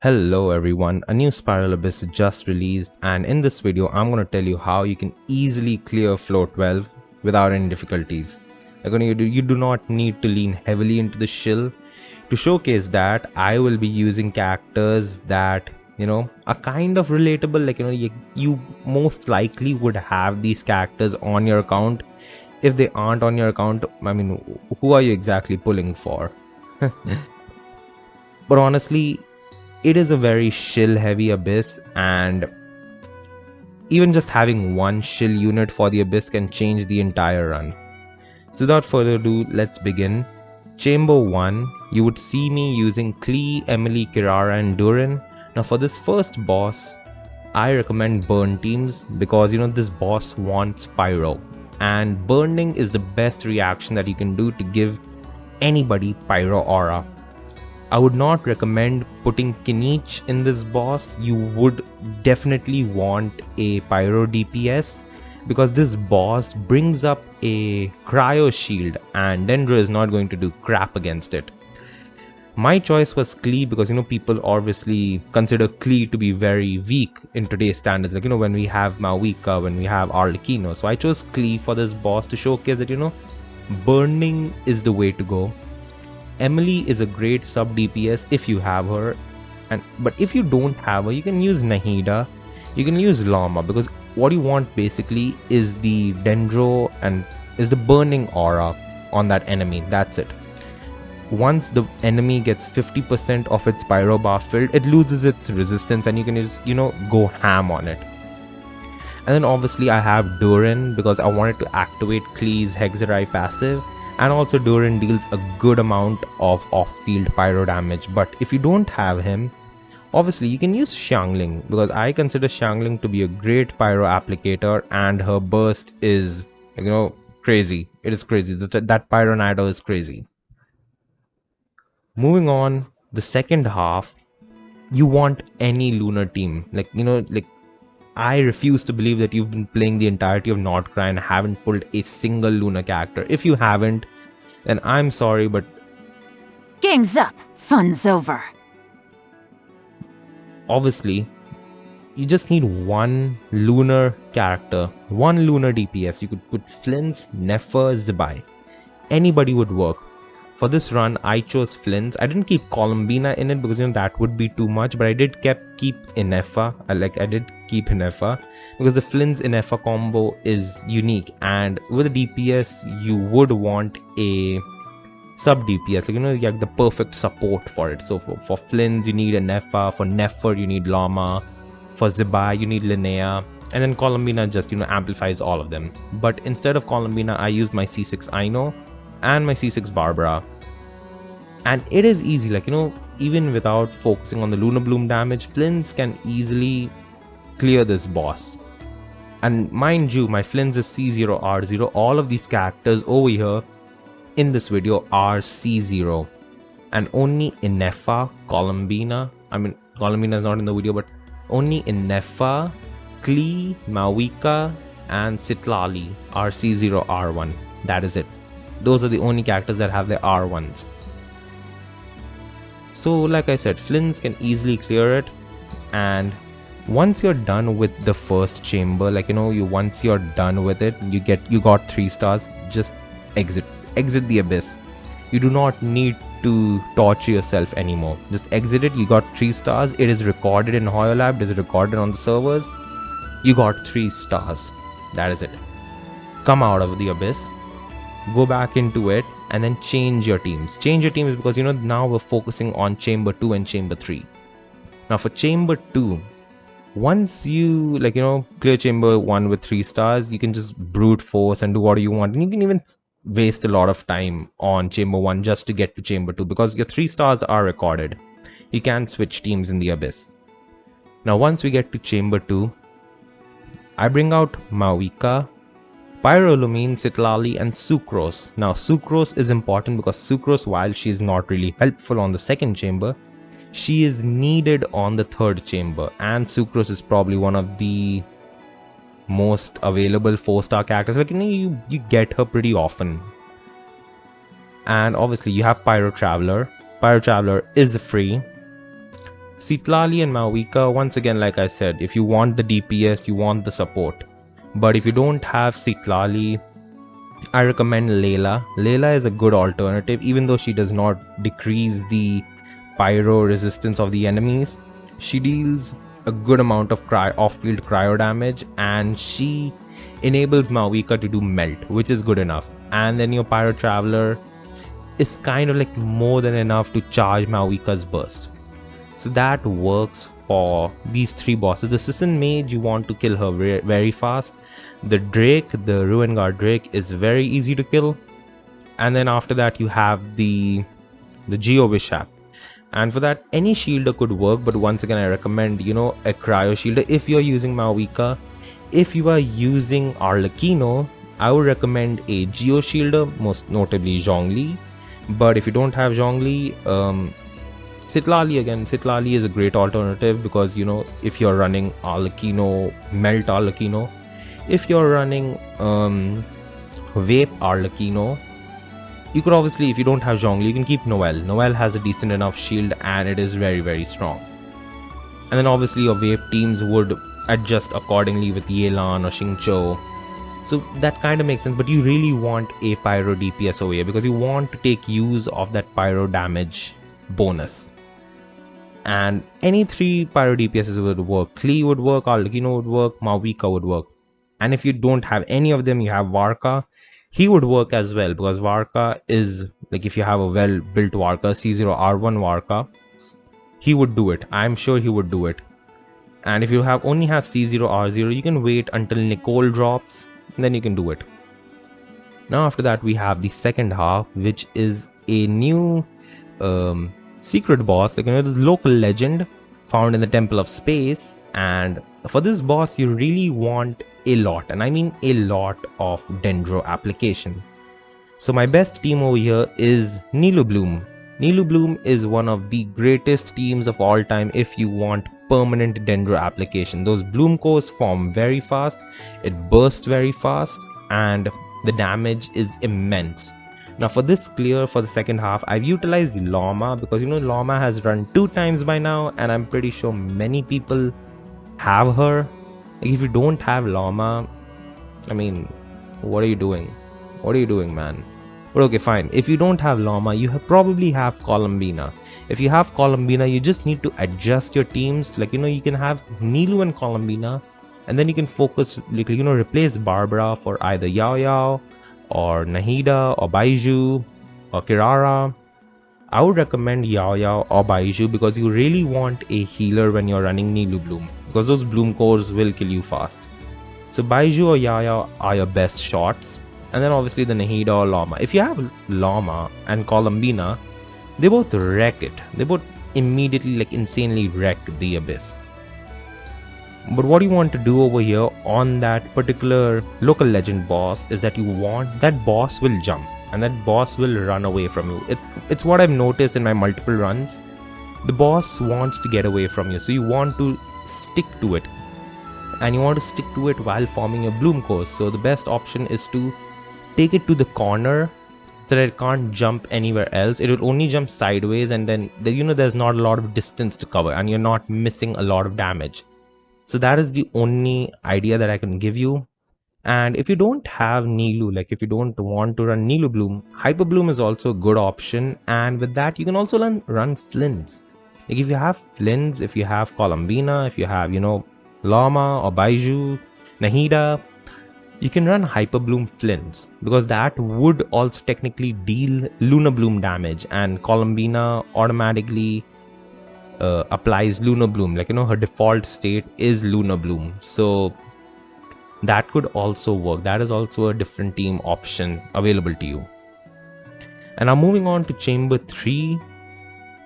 Hello everyone, a new Spiral Abyss just released, and in this video I'm going to tell you how you can easily clear floor 12 without any difficulties. You do not need to lean heavily into the shill. To showcase that, I will be using characters that are kind of relatable. You most likely would have these characters on your account. If they aren't on your account, I mean, who are you exactly pulling for? But honestly, it is a very shill heavy abyss, and even just having one shill unit for the abyss can change the entire run. So without further ado, let's begin. Chamber 1, you would see me using Klee, Emily, Kirara and Durin. Now for this first boss, I recommend burn teams because this boss wants pyro, and burning is the best reaction that you can do to give anybody pyro aura. I would not recommend putting Kinich in this boss. You would definitely want a Pyro DPS because this boss brings up a Cryo Shield and Dendro is not going to do crap against it. My choice was Klee because people obviously consider Klee to be very weak in today's standards, like when we have Maoika, when we have Arlecchino. So I chose Klee for this boss to showcase that burning is the way to go. Emily is a great sub DPS if you have her, but if you don't have her, you can use Nahida, you can use Llama, because what you want basically is the Dendro and is the burning aura on that enemy. That's it. Once the enemy gets 50% of its pyro bar filled, it loses its resistance and you can just go ham on it. And then obviously I have Durin because I wanted to activate Klee's Hexerai passive. And also Durin deals a good amount of off-field pyro damage. But if you don't have him, obviously you can use Xiangling, because I consider Xiangling to be a great pyro applicator, and her burst is crazy. It is crazy. That Pyronado is crazy. Moving on, the second half, you want any lunar team. I refuse to believe that you've been playing the entirety of Nordcry and haven't pulled a single Luna character. If you haven't, then I'm sorry, but game's up. Fun's over. Obviously, you just need one lunar character, one lunar DPS. You could put Flints, Nefer, Zibai. Anybody would work. For this run, I chose Flints. I didn't keep Columbina in it because that would be too much, but I did keep Inefa. I did keep Inefa because the Flints Inefa combo is unique, and with a DPS, you would want a sub DPS, you have the perfect support for it. So for Flints, you need a Nefa. For Nefer, you need Llama. For Zibai, you need Linnea. And then Columbina just amplifies all of them. But instead of Columbina, I used my C6 Aino and my C6 Barbara, and it is easy. Even without focusing on the Lunar-Bloom damage, Flints can easily clear this boss. And mind you, my Flints is C0 R0. All of these characters over here in this video are C0, and only Inefa, Columbina, Columbina is not in the video, but only Inefa, Klee, Maoika and Citlali are C0 R1. That is it. Those are the only characters that have their R1s. So like I said, Flints can easily clear it, and once you're done with the first chamber, once you're done with it, you got 3 stars, just exit the abyss. You do not need to torture yourself anymore. Just exit it. You got 3 stars. It is recorded in HoYoLab. It is recorded on the servers. You got 3 stars. That is it. Come out of the abyss, go back into it, and then change your teams. Change your teams because now we're focusing on chamber 2 and chamber 3. Now for chamber 2, once you clear chamber 1 with 3 stars, you can just brute force and do what you want, and you can even waste a lot of time on chamber 1 just to get to chamber 2 because your 3 stars are recorded. You can switch teams in the abyss. Now once we get to chamber 2, I bring out Maoika, Pyrolumine, Citlali and Sucrose. Now Sucrose is important because Sucrose, while she is not really helpful on the second chamber, she is needed on the third chamber, and Sucrose is probably one of the most available 4-star characters. You get her pretty often. And obviously you have Pyro Traveler. Pyro Traveler is free. Citlali and Maoika, once again, like I said, if you want the DPS, you want the support. But if you don't have Citlali, I recommend Layla. Layla is a good alternative, even though she does not decrease the pyro resistance of the enemies. She deals a good amount of off-field cryo damage, and she enables Maoika to do melt, which is good enough. And then your Pyro Traveler is kind of like more than enough to charge Maoika's burst. So that works for these three bosses. The Sisson Mage, you want to kill her very fast. The Drake, the Ruinguard Drake, is very easy to kill. And then after that you have the Geo Wishap. And for that, any shielder could work, but once again I recommend, a cryo shielder if you're using Maoika. If you are using Arlecchino, I would recommend a Geo shielder, most notably Zhongli. But if you don't have Zhongli, Citlali is a great alternative, because if you're running Arlecchino, Melt Arlecchino, if you're running Vape Arlecchino, you could obviously, if you don't have Zhongli, you can keep Noelle. Noelle has a decent enough shield and it is very, very strong. And then obviously your Vape teams would adjust accordingly with Yelan or Xingqiu. So that kind of makes sense, but you really want a Pyro DPS over here, because you want to take use of that Pyro Damage bonus. And any three Pyro DPSs would work. Klee would work, Arlecchino would work, Maoika would work. And if you don't have any of them, you have Varka. He would work as well, because Varka is, like, if you have a well-built Varka, C0R1 Varka, he would do it. I'm sure he would do it. And if you only have C0R0, you can wait until Nicole drops, and then you can do it. Now after that, we have the second half, which is a new secret boss, like the local legend found in the Temple of Space. And for this boss, you really want a lot, and I mean a lot, of Dendro application. So my best team over here is Lunar-Bloom. Lunar-Bloom is one of the greatest teams of all time if you want permanent Dendro application. Those bloom cores form very fast, it bursts very fast, and the damage is immense. Now for this clear, for the second half, I've utilized Llama, because Llama has run 2 times by now, and I'm pretty sure many people have her. Like, if you don't have Llama, I mean, what are you doing? What are you doing, man? But okay, fine. If you don't have Llama, you probably have Columbina. If you have Columbina, you just need to adjust your teams. Like, you can have Nilou and Columbina, and then you can focus, like, replace Barbara for either Yao Yao, or Nahida, or Baiju, or Kirara. I would recommend Yao Yao or Baiju, because you really want a healer when you're running Lunar-Bloom, because those bloom cores will kill you fast. So Baiju or Yao Yao are your best shots, and then obviously the Nahida or Llama. If you have Llama and Columbina, they both wreck it. They both immediately, like, insanely wreck the Abyss. But what you want to do over here on that particular local legend boss is that you want that boss will jump, and that boss will run away from you. It's what I've noticed in my multiple runs. The boss wants to get away from you, so you want to stick to it, and you want to stick to it while forming your bloom course. So the best option is to take it to the corner so that it can't jump anywhere else. It will only jump sideways, and then there's not a lot of distance to cover, and you're not missing a lot of damage. So that is the only idea that I can give you. And if you don't have Nilou, like if you don't want to run Lunar-Bloom, Hyper Bloom is also a good option. And with that, you can also run Flins. Like if you have Flins, if you have Columbina, if you have, Llama or Baiju, Nahida, you can run Hyper Bloom Flins, because that would also technically deal Lunar-Bloom damage, and Columbina automatically applies Lunar-Bloom. Like, her default state is Lunar-Bloom. So that could also work. That is also a different team option available to you. And now moving on to Chamber 3,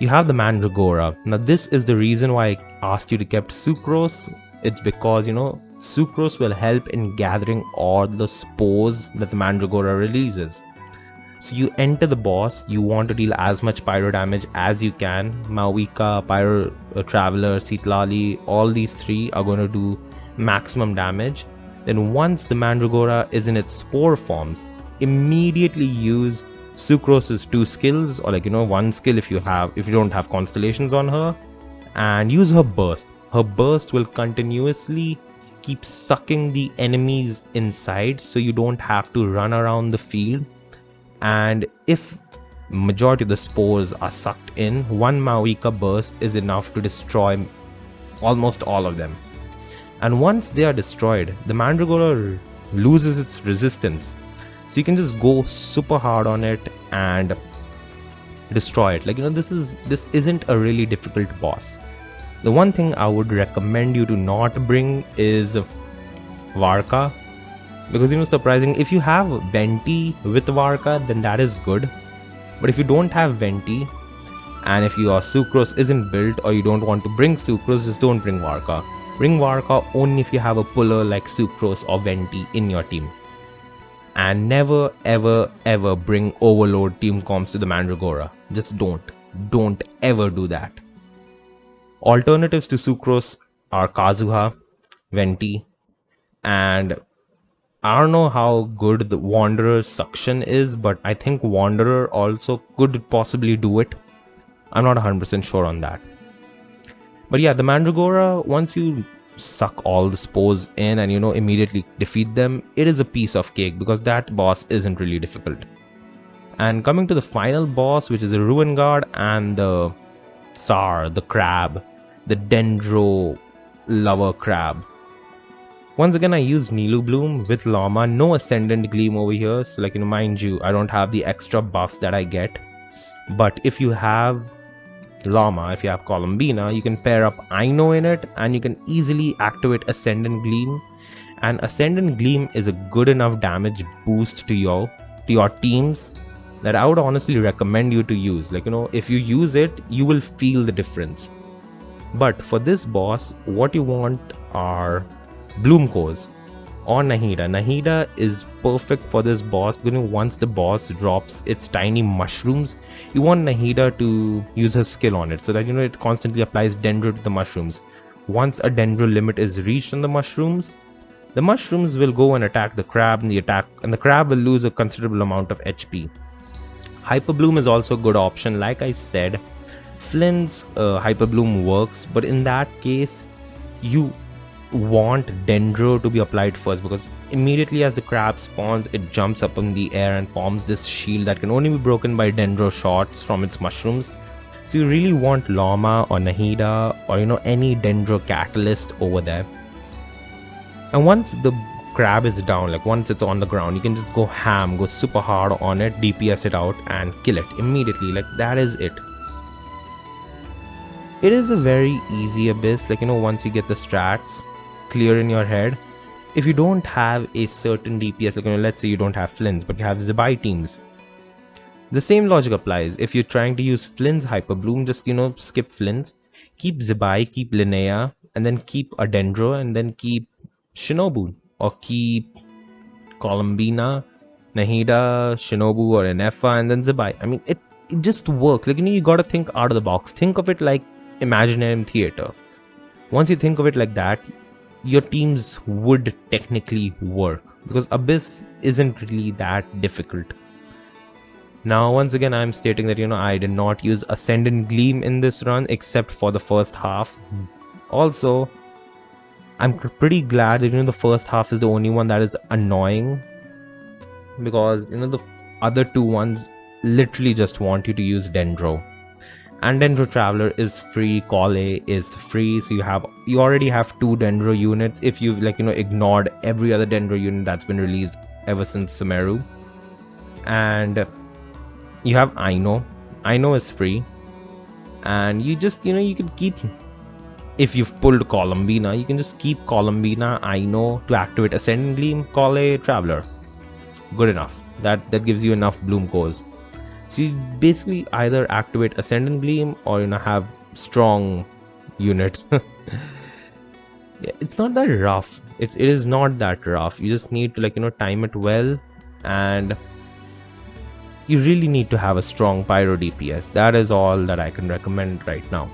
you have the Mandragora. Now this is the reason why I asked you to keep Sucrose. It's because, Sucrose will help in gathering all the spores that the Mandragora releases. So you enter the boss, you want to deal as much pyro damage as you can. Maoika, Pyro Traveler, Citlali, all these three are going to do maximum damage. Then once the Mandragora is in its spore forms, immediately use Sucrose's 2 skills, or 1 skill if you don't have constellations on her, and use her burst. Her burst will continuously keep sucking the enemies inside, so you don't have to run around the field. And if majority of the spores are sucked in, one Mawika burst is enough to destroy almost all of them. And once they are destroyed, the Mandragora loses its resistance, so you can just go super hard on it and destroy it. Like, this isn't a really difficult boss. The one thing I would recommend you to not bring is Varka, because surprising, if you have Venti with Varka, then that is good. But if you don't have Venti, and if your Sucrose isn't built, or you don't want to bring Sucrose, just don't bring Varka. Bring Varka only if you have a puller like Sucrose or Venti in your team. And never ever ever bring Overload team comps to the Mandragora. Just don't ever do that. Alternatives to Sucrose are Kazuha, Venti, and I don't know how good the Wanderer's suction is, but I think Wanderer also could possibly do it. I'm not 100% sure on that. But yeah, the Mandragora, once you suck all the spores in and immediately defeat them, it is a piece of cake, because that boss isn't really difficult. And coming to the final boss, which is a Ruin Guard and the Tsar, the crab, the Dendro lover crab. Once again, I used Lunar-Bloom with Llama, no Ascendant Gleam over here, so mind you, I don't have the extra buffs that I get. But if you have Llama, if you have Columbina, you can pair up Aino in it, and you can easily activate Ascendant Gleam. And Ascendant Gleam is a good enough damage boost to your teams that I would honestly recommend you to use. If you use it, you will feel the difference. But for this boss, what you want are Bloom Cores or Nahida. Nahida is perfect for this boss, because once the boss drops its tiny mushrooms, you want Nahida to use her skill on it, so that it constantly applies Dendro to the mushrooms. Once a Dendro limit is reached on the mushrooms will go and attack the crab, and the crab will lose a considerable amount of HP. Hyper Bloom is also a good option. Like I said, Flynn's Hyper Bloom works, but in that case, you want Dendro to be applied first, because immediately as the crab spawns, it jumps up in the air and forms this shield that can only be broken by Dendro shots from its mushrooms. So you really want Llama or Nahida or any Dendro catalyst over there. And once the crab is down, once it's on the ground, you can just go ham, go super hard on it, DPS it out and kill it immediately. That is it. It is a very easy abyss, once you get the strats clear in your head. If you don't have a certain DPS, let's say you don't have Flynn's, but you have Zebai teams, the same logic applies. If you're trying to use Flynn's Hyper Bloom, just skip Flynn's, keep Zebai, keep Linnea, and then keep a Dendro, and then keep Shinobu, or keep Columbina, Nahida, Shinobu, or Enefa, and then Zebai. It just works. You gotta think out of the box. Think of it like Imaginary theater. Once you think of it like that, your teams would technically work, because Abyss isn't really that difficult. Now, once again, I'm stating that I did not use Ascendant Gleam in this run except for the first half. Also, I'm pretty glad that the first half is the only one that is annoying, because the other two ones literally just want you to use Dendro. And Dendro Traveler is free, Kale is free, so you already have 2 Dendro units if you've ignored every other Dendro unit that's been released ever since Sumeru. And you have Aino. Aino is free, and you just you can keep, if you've pulled Columbina, you can just keep Columbina, Aino to activate Ascendant Gleam, Kale, Traveler. Good enough. That gives you enough Bloom Cores. So you basically either activate Ascendant Gleam or have strong units. Yeah, it's not that rough. It is not that rough. You just need to time it well, and you really need to have a strong Pyro DPS. That is all that I can recommend right now.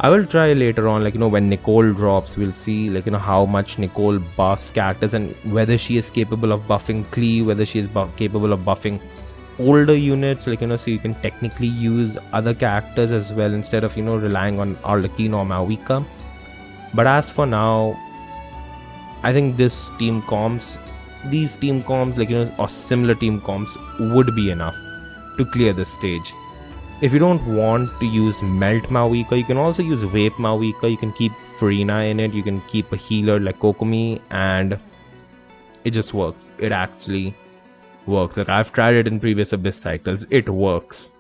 I will try later on, when Nicole drops, we'll see how much Nicole buffs Cactus, and whether she is capable of buffing Klee, whether she is capable of buffing older units, like, so you can technically use other characters as well instead of, relying on Arlecchino or Maoika. But as for now, I think these team comps, like, or similar team comps would be enough to clear this stage. If you don't want to use Melt Maoika, you can also use Vape Maoika. You can keep Farina in it. You can keep a healer like Kokomi, and it just works. It actually works. Like, I've tried it in previous Abyss cycles. It works.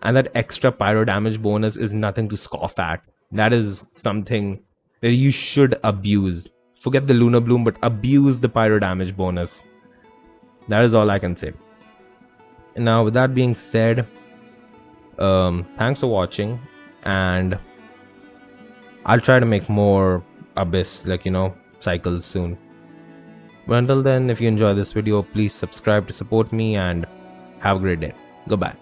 And that extra Pyro Damage bonus is nothing to scoff at. That is something that you should abuse. Forget the Lunar-Bloom, but abuse the Pyro Damage bonus. That is all I can say. Now, with that being said, thanks for watching, and I'll try to make more Abyss, like, cycles soon. But until then, if you enjoy this video, please subscribe to support me, and have a great day. Goodbye.